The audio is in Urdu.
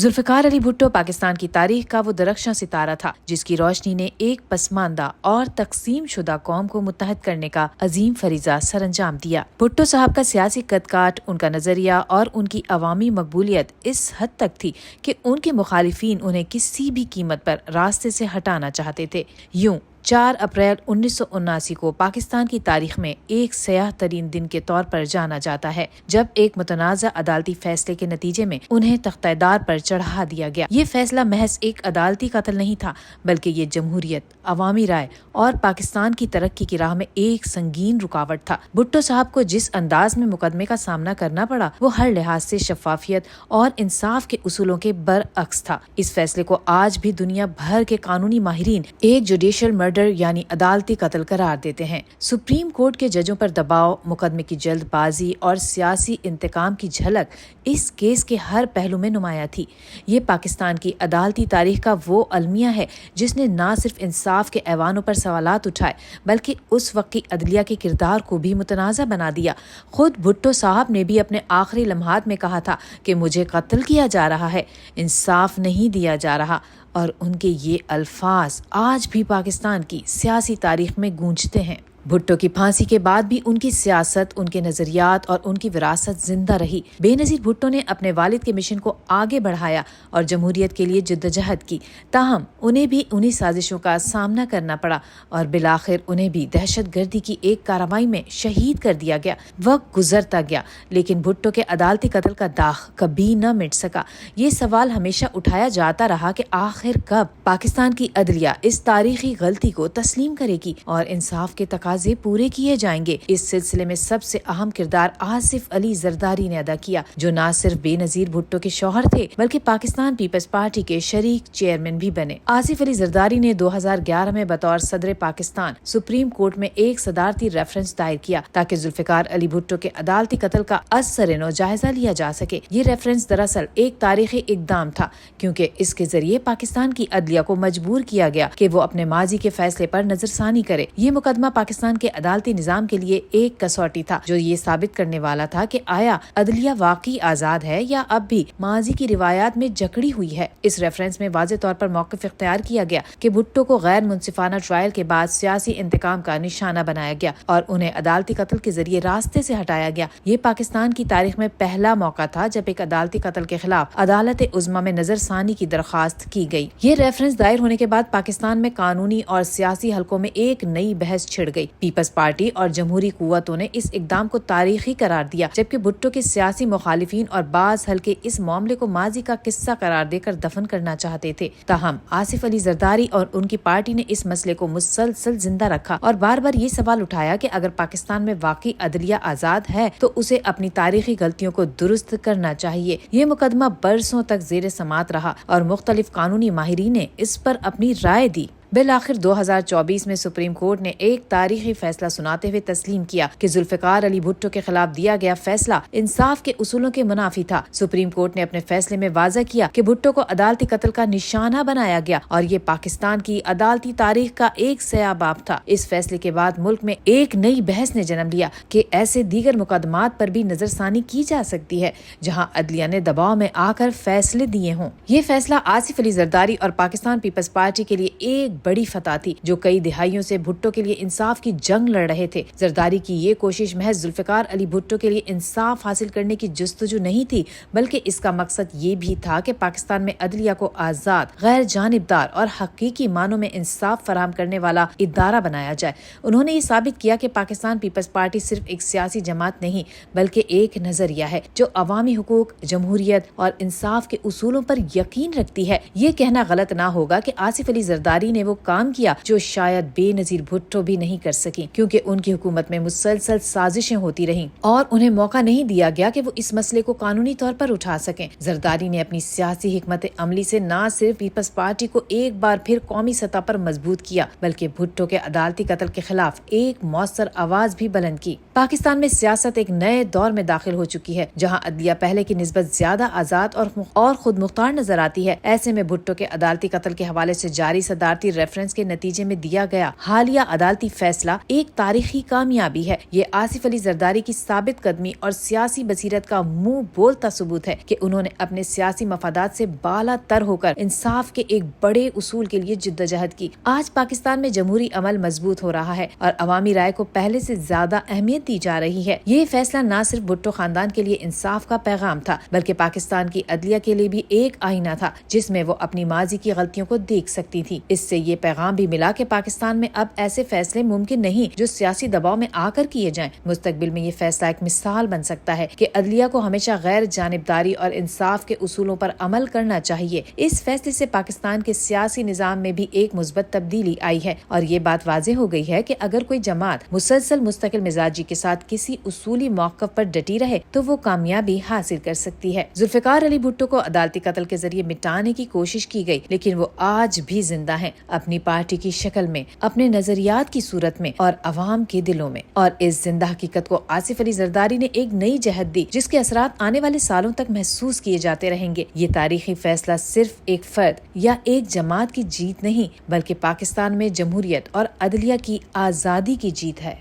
ذوالفقار علی بھٹو پاکستان کی تاریخ کا وہ درخشاں ستارہ تھا جس کی روشنی نے ایک پسماندہ اور تقسیم شدہ قوم کو متحد کرنے کا عظیم فریضہ سر انجام دیا۔ بھٹو صاحب کا سیاسی قد کاٹ، ان کا نظریہ اور ان کی عوامی مقبولیت اس حد تک تھی کہ ان کے مخالفین انہیں کسی بھی قیمت پر راستے سے ہٹانا چاہتے تھے۔ یوں 4 اپریل 1979 کو پاکستان کی تاریخ میں ایک سیاہ ترین دن کے طور پر جانا جاتا ہے جب ایک متنازع عدالتی فیصلے کے نتیجے میں انہیں تختہ دار پر چڑھا دیا گیا۔ یہ فیصلہ محض ایک عدالتی قتل نہیں تھا بلکہ یہ جمہوریت، عوامی رائے اور پاکستان کی ترقی کی راہ میں ایک سنگین رکاوٹ تھا۔ بھٹو صاحب کو جس انداز میں مقدمے کا سامنا کرنا پڑا وہ ہر لحاظ سے شفافیت اور انصاف کے اصولوں کے برعکس تھا۔ اس فیصلے کو آج بھی دنیا بھر کے قانونی ماہرین ایک جوڈیشل مرڈر یعنی عدالتی قتل قرار دیتے ہیں۔ سپریم کورٹ کے ججوں پر دباؤ، مقدمے کی جلد بازی اور سیاسی انتقام کی جھلک اس کیس کے ہر پہلو میں نمایاں تھی۔ یہ پاکستان کی عدالتی تاریخ کا وہ المیہ ہے جس نے نہ صرف انصاف کے ایوانوں پر سوالات اٹھائے بلکہ اس وقت کی عدلیہ کے کردار کو بھی متنازع بنا دیا۔ خود بھٹو صاحب نے بھی اپنے آخری لمحات میں کہا تھا کہ مجھے قتل کیا جا رہا ہے، انصاف نہیں دیا جا رہا، اور ان کے یہ الفاظ آج بھی پاکستان کی سیاسی تاریخ میں گونجتے ہیں۔ بھٹو کی پھانسی کے بعد بھی ان کی سیاست، ان کے نظریات اور ان کی وراثت زندہ رہی۔ بے نظیر بھٹو نے اپنے والد کے مشن کو آگے بڑھایا اور جمہوریت کے لیے جدوجہد کی، تاہم انہیں بھی انہی سازشوں کا سامنا کرنا پڑا اور بالآخر انہیں بھی دہشت گردی کی ایک کارروائی میں شہید کر دیا گیا۔ وقت گزرتا گیا لیکن بھٹو کے عدالتی قتل کا داغ کبھی نہ مٹ سکا۔ یہ سوال ہمیشہ اٹھایا جاتا رہا کہ آخر کب پاکستان کی عدلیہ اس تاریخی غلطی کو تسلیم کرے گی اور انصاف کے تقاضے پورے کیے جائیں گے۔ اس سلسلے میں سب سے اہم کردار آصف علی زرداری نے ادا کیا، جو نہ صرف بے نظیر بھٹو کے شوہر تھے بلکہ پاکستان پیپلز پارٹی کے شریک چیئرمین بھی بنے۔ آصف علی زرداری نے 2011 میں بطور صدر پاکستان سپریم کورٹ میں ایک صدارتی ریفرنس دائر کیا تاکہ ذوالفقار علی بھٹو کے عدالتی قتل کا از سر نو جائزہ لیا جا سکے۔ یہ ریفرنس دراصل ایک تاریخی اقدام تھا کیونکہ اس کے ذریعے پاکستان کی عدلیہ کو مجبور کیا گیا کہ وہ اپنے ماضی کے فیصلے پر نظر ثانی کرے۔ یہ مقدمہ پاکستان کے عدالتی نظام کے لیے ایک کسوٹی تھا جو یہ ثابت کرنے والا تھا کہ آیا عدلیہ واقعی آزاد ہے یا اب بھی ماضی کی روایات میں جکڑی ہوئی ہے۔ اس ریفرنس میں واضح طور پر موقف اختیار کیا گیا کہ بھٹو کو غیر منصفانہ ٹرائل کے بعد سیاسی انتقام کا نشانہ بنایا گیا اور انہیں عدالتی قتل کے ذریعے راستے سے ہٹایا گیا۔ یہ پاکستان کی تاریخ میں پہلا موقع تھا جب ایک عدالتی قتل کے خلاف عدالت عظمیٰ میں نظر ثانی کی درخواست کی گئی۔ یہ ریفرنس دائر ہونے کے بعد پاکستان میں قانونی اور سیاسی حلقوں میں ایک نئی بحث چھڑ گئی۔ پیپلز پارٹی اور جمہوری قوتوں نے اس اقدام کو تاریخی قرار دیا جبکہ بھٹو کے سیاسی مخالفین اور بعض حلقے اس معاملے کو ماضی کا قصہ قرار دے کر دفن کرنا چاہتے تھے۔ تاہم آصف علی زرداری اور ان کی پارٹی نے اس مسئلے کو مسلسل زندہ رکھا اور بار بار یہ سوال اٹھایا کہ اگر پاکستان میں واقعی عدلیہ آزاد ہے تو اسے اپنی تاریخی غلطیوں کو درست کرنا چاہیے۔ یہ مقدمہ برسوں تک زیر سماعت رہا اور مختلف قانونی ماہرین نے اس پر اپنی رائے دی۔ بالآخر 2024 میں سپریم کورٹ نے ایک تاریخی فیصلہ سناتے ہوئے تسلیم کیا کہ ذوالفقار علی بھٹو کے خلاف دیا گیا فیصلہ انصاف کے اصولوں کے منافی تھا۔ سپریم کورٹ نے اپنے فیصلے میں واضح کیا کہ بھٹو کو عدالتی قتل کا نشانہ بنایا گیا اور یہ پاکستان کی عدالتی تاریخ کا ایک سیاہ باب تھا۔ اس فیصلے کے بعد ملک میں ایک نئی بحث نے جنم لیا کہ ایسے دیگر مقدمات پر بھی نظر ثانی کی جا سکتی ہے جہاں عدلیہ نے دباؤ میں آ کر فیصلے دیے ہوں۔ یہ فیصلہ آصف علی زرداری اور پاکستان پیپلز پارٹی کے لیے ایک بڑی فتح تھی جو کئی دہائیوں سے بھٹو کے لیے انصاف کی جنگ لڑ رہے تھے۔ زرداری کی یہ کوشش محض ذوالفقار علی بھٹو کے لیے انصاف حاصل کرنے کی جستجو نہیں تھی بلکہ اس کا مقصد یہ بھی تھا کہ پاکستان میں عدلیہ کو آزاد، غیر جانبدار اور حقیقی معنوں میں انصاف فراہم کرنے والا ادارہ بنایا جائے۔ انہوں نے یہ ثابت کیا کہ پاکستان پیپلز پارٹی صرف ایک سیاسی جماعت نہیں بلکہ ایک نظریہ ہے جو عوامی حقوق، جمہوریت اور انصاف کے اصولوں پر یقین رکھتی ہے۔ یہ کہنا غلط نہ ہوگا کہ آصف علی زرداری نے وہ کام کیا جو شاید بے نظیر بھٹو بھی نہیں کر سکی کیونکہ ان کی حکومت میں مسلسل سازشیں ہوتی رہیں اور انہیں موقع نہیں دیا گیا کہ وہ اس مسئلے کو قانونی طور پر اٹھا سکیں۔ زرداری نے اپنی سیاسی حکمت عملی سے نہ صرف پیپلز پارٹی کو ایک بار پھر قومی سطح پر مضبوط کیا بلکہ بھٹو کے عدالتی قتل کے خلاف ایک مؤثر آواز بھی بلند کی۔ پاکستان میں سیاست ایک نئے دور میں داخل ہو چکی ہے جہاں عدلیہ پہلے کی نسبت زیادہ آزاد اور خود مختار نظر آتی ہے۔ ایسے میں بھٹو کے عدالتی قتل کے حوالے سے جاری صدارتی ریفرنس کے نتیجے میں دیا گیا حالیہ عدالتی فیصلہ ایک تاریخی کامیابی ہے۔ یہ آصف علی زرداری کی ثابت قدمی اور سیاسی بصیرت کا منہ بولتا ثبوت ہے کہ انہوں نے اپنے سیاسی مفادات سے بالا تر ہو کر انصاف کے ایک بڑے اصول کے لیے جدوجہد کی۔ آج پاکستان میں جمہوری عمل مضبوط ہو رہا ہے اور عوامی رائے کو پہلے سے زیادہ اہمیت دی جا رہی ہے۔ یہ فیصلہ نہ صرف بھٹو خاندان کے لیے انصاف کا پیغام تھا بلکہ پاکستان کی عدلیہ کے لیے بھی ایک آئینہ تھا جس میں وہ اپنی ماضی کی غلطیوں کو دیکھ سکتی تھی۔ اس سے یہ پیغام بھی ملا کہ پاکستان میں اب ایسے فیصلے ممکن نہیں جو سیاسی دباؤ میں آ کر کیے جائیں۔ مستقبل میں یہ فیصلہ ایک مثال بن سکتا ہے کہ عدلیہ کو ہمیشہ غیر جانبداری اور انصاف کے اصولوں پر عمل کرنا چاہیے۔ اس فیصلے سے پاکستان کے سیاسی نظام میں بھی ایک مثبت تبدیلی آئی ہے اور یہ بات واضح ہو گئی ہے کہ اگر کوئی جماعت مسلسل مستقل مزاجی کے ساتھ کسی اصولی موقف پر ڈٹی رہے تو وہ کامیابی حاصل کر سکتی ہے۔ ذوالفقار علی بھٹو کو عدالتی قتل کے ذریعے مٹانے کی کوشش کی گئی لیکن وہ آج بھی زندہ ہیں، اپنی پارٹی کی شکل میں، اپنے نظریات کی صورت میں اور عوام کے دلوں میں۔ اور اس زندہ حقیقت کو آصف علی زرداری نے ایک نئی جہت دی جس کے اثرات آنے والے سالوں تک محسوس کیے جاتے رہیں گے۔ یہ تاریخی فیصلہ صرف ایک فرد یا ایک جماعت کی جیت نہیں بلکہ پاکستان میں جمہوریت اور عدلیہ کی آزادی کی جیت ہے۔